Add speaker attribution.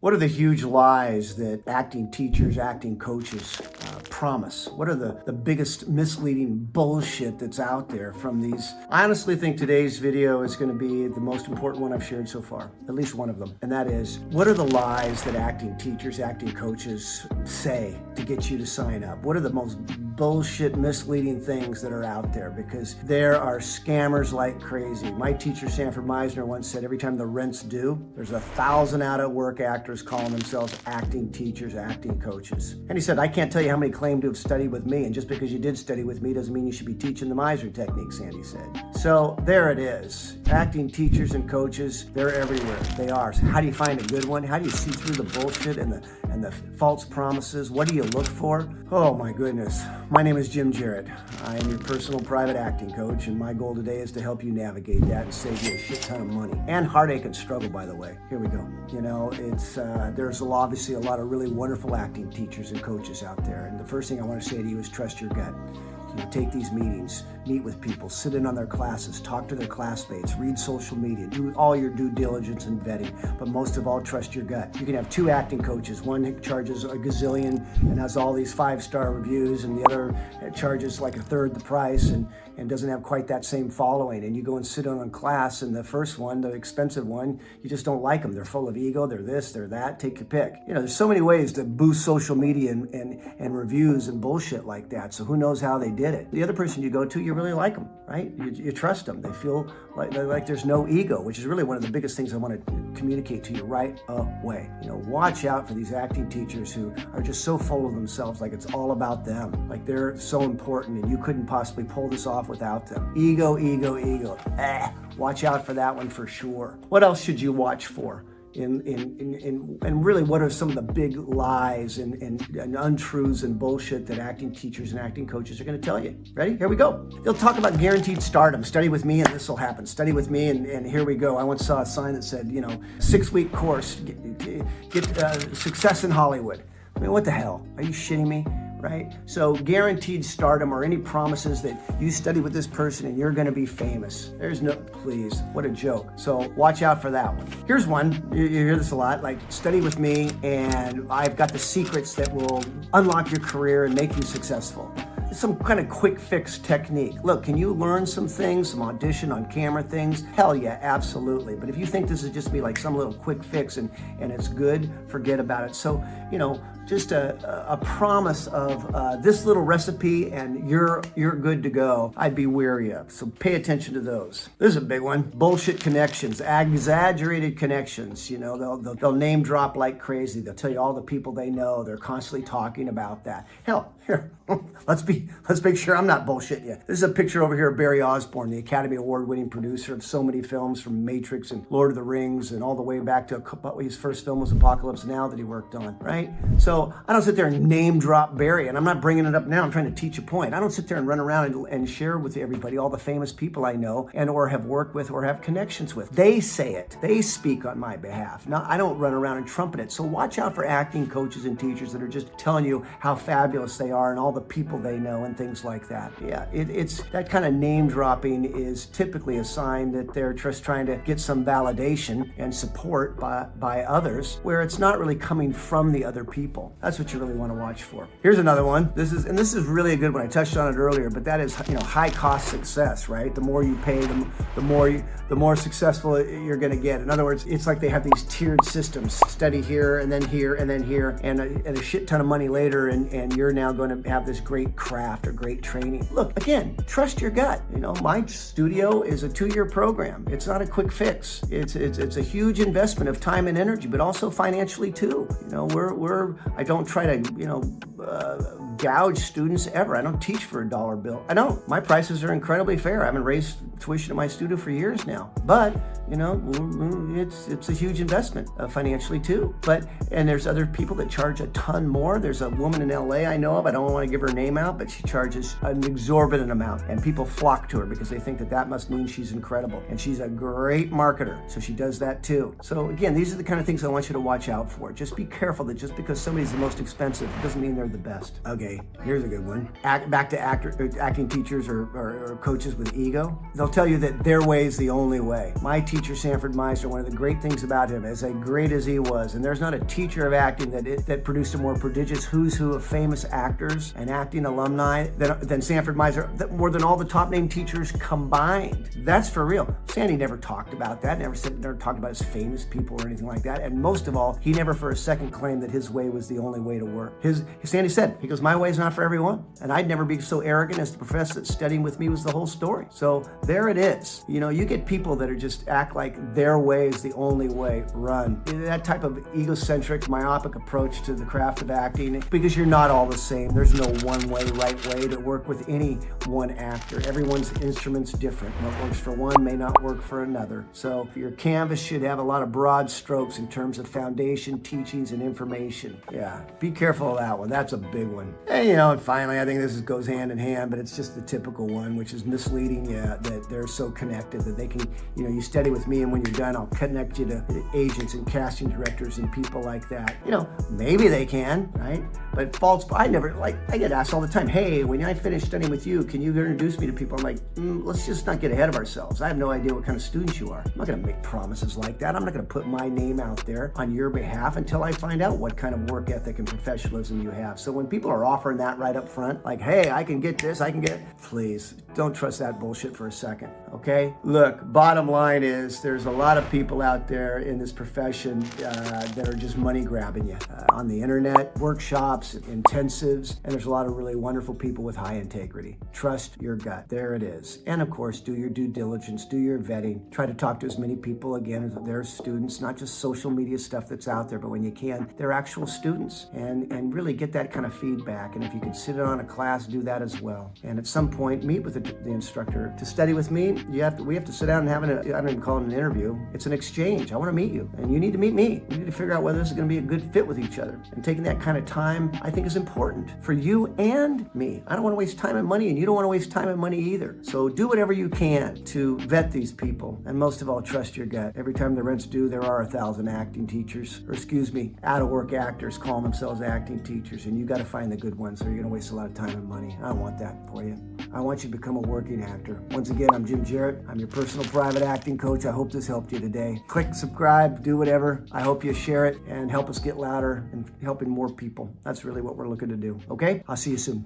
Speaker 1: What are the huge lies that acting teachers, acting coaches promise? What are the biggest misleading bullshit that's out there from these? I honestly think today's video is going to be the most important one I've shared so far, at least one of them. And that is, what are the lies that acting teachers, acting coaches say to get you to sign up? What are the most bullshit, misleading things that are out there? Because there are scammers like crazy. My teacher, Sanford Meisner, once said every time the rent's due, there's 1,000 out-of-work actors calling themselves acting teachers, acting coaches. And he said, I can't tell you how many claim to have studied with me, and just because you did study with me doesn't mean you should be teaching the Meisner technique, Sandy said. So there it is. Acting teachers and coaches, they're everywhere. They are. So how do you find a good one? How do you see through the bullshit and the false promises? What do you look for? Oh my goodness. My name is Jim Jarrett. I am your personal private acting coach, and my goal today is to help you navigate that and save you a shit ton of money. And heartache and struggle, by the way. Here we go. You know, there's obviously a lot of really wonderful acting teachers and coaches out there. And the first thing I want to say to you is trust your gut. You know, take these meetings, meet with people, sit in on their classes, talk to their classmates, read social media, do all your due diligence and vetting, but most of all, trust your gut. You can have two acting coaches. One charges a gazillion and has all these 5-star reviews, and the other charges like a third the price and doesn't have quite that same following. And you go and sit in on class, and the first one, the expensive one, you just don't like them. They're full of ego, they're this, they're that, take your pick. You know, there's so many ways to boost social media and reviews and bullshit like that, so who knows how they did it. The other person you go to, you really like them, right? You trust them. They feel like there's no ego, which is really one of the biggest things I want to communicate to you right away. You know, watch out for these acting teachers who are just so full of themselves, like it's all about them, like they're so important and you couldn't possibly pull this off without them. Ego, ego, ego. Watch out for that one for sure. What else should you watch for? And really, what are some of the big lies and untruths and bullshit that acting teachers and acting coaches are going to tell you? Ready? Here we go. They'll talk about guaranteed stardom. Study with me and this will happen. Study with me and here we go. I once saw a sign that said, you know, 6-week course, get success in Hollywood. I mean, what the hell? Are you shitting me? Right? So guaranteed stardom or any promises that you study with this person and you're going to be famous. There's no, please, what a joke. So watch out for that one. Here's one, you hear this a lot, like study with me and I've got the secrets that will unlock your career and make you successful. Some kind of quick fix technique. Look, can you learn some things, some audition on camera things? Hell yeah, absolutely. But if you think this is just be like some little quick fix and it's good, forget about it. So, you know, just a promise of this little recipe and you're good to go, I'd be wary of. So pay attention to those. This is a big one. Bullshit connections, exaggerated connections. You know, they'll name drop like crazy. They'll tell you all the people they know. They're constantly talking about that. Hell, here, let's make sure I'm not bullshitting you. This is a picture over here of Barry Osborne, the Academy Award winning producer of so many films from Matrix and Lord of the Rings and all the way back to his first film was Apocalypse Now that he worked on, right? So I don't sit there and name drop Barry, and I'm not bringing it up now, I'm trying to teach a point. I don't sit there and run around and share with everybody all the famous people I know and or have worked with or have connections with. They say it, they speak on my behalf. Now, I don't run around and trumpet it. So watch out for acting coaches and teachers that are just telling you how fabulous they are and all the people they know and things like that. Yeah, it's that kind of name dropping is typically a sign that they're just trying to get some validation and support by others where it's not really coming from the other people. That's what you really want to watch for. Here's another one. This is really a good one. I touched on it earlier, but that is, you know, high cost success, right? The more you pay, the more successful you're going to get. In other words, it's like they have these tiered systems. Study here and then here and then here, and a shit ton of money later, and you're now going to have this great craft or great training. Look, again, trust your gut. You know, my studio is a 2-year program. It's not a quick fix. It's a huge investment of time and energy, but also financially too. You know, I don't try to, you know, gouge students ever. I don't teach for a dollar bill. I don't. My prices are incredibly fair. I haven't raised tuition at my studio for years now. But, you know, it's a huge investment financially too. And there's other people that charge a ton more. There's a woman in LA I know of. I don't want to give her name out, but she charges an exorbitant amount. And people flock to her because they think that must mean she's incredible. And she's a great marketer. So she does that too. So again, these are the kind of things I want you to watch out for. Just be careful that just because somebody's the most expensive, it doesn't mean they're the best. Okay, here's a good one. Back to acting teachers or coaches with ego. They'll tell you that their way is the only way. My teacher, Sanford Meisner, one of the great things about him, as great as he was, and there's not a teacher of acting that produced a more prodigious who's who of famous actors and acting alumni than Sanford Meisner, more than all the top name teachers combined. That's for real. Sandy never talked about that, never talked about his famous people or anything like that. And most of all, he never for a second claimed that his way was the only way to work. Sandy said, he goes, my way is not for everyone. And I'd never be so arrogant as to profess that studying with me was the whole story. So there it is. You know, you get people that are just act like their way is the only way. Run. That type of egocentric, myopic approach to the craft of acting, because you're not all the same. There's no one way, right way to work with any one actor. Everyone's instrument's different. What works for one may not work for another. So your canvas should have a lot of broad strokes in terms of foundation, teachings, and information. Yeah, be careful of that one. That's a big one. And you know, and finally, I think this goes hand in hand, but it's just the typical one, which is misleading you, that they're so connected that they can, you know, you study with me and when you're done, I'll connect you to agents and casting directors and people like that. You know, maybe they can, right? But I get asked all the time, hey, when I finish studying with you, can you introduce me to people? I'm like, let's just not get ahead of ourselves. I have no idea what kind of students you are. I'm not gonna make promises like that. I'm not gonna put my name out there on your behalf until I find out what kind of work ethic and professionalism you have. So when people are offering that right up front, like, hey, I can get this, please don't trust that bullshit for a second, okay? Look, bottom line is there's a lot of people out there in this profession that are just money grabbing you on the internet, workshops, intensives, and there's a lot of really wonderful people with high integrity. Trust your gut. There it is. And of course, do your due diligence, do your vetting. Try to talk to as many people, again, as their students, not just social media stuff that's out there, but when you can, they're actual students, and really get that kind of feedback. And if you can sit in on a class, do that as well. And at some point, meet with the instructor. To study with me, we have to sit down and have I don't even call it an interview. It's an exchange. I want to meet you, and you need to meet me. We need to figure out whether this is going to be a good fit with each other. And taking that kind of time, I think, is important for you and me. I don't want to waste time and money, and you don't want to waste time and money either. So do whatever you can to vet these people, and most of all, trust your gut. Every time the rent's due, there are 1,000 acting teachers, or excuse me, out-of-work actors calling themselves acting teachers, and you got to find the good ones, or you're going to waste a lot of time and money. I don't want that for you. I want you to become a working actor. Once again, I'm Jim Jarrett. I'm your personal private acting coach. I hope this helped you today. Click subscribe, do whatever. I hope you share it and help us get louder and helping more people. That's really what we're looking to do. Okay? I'll see you soon.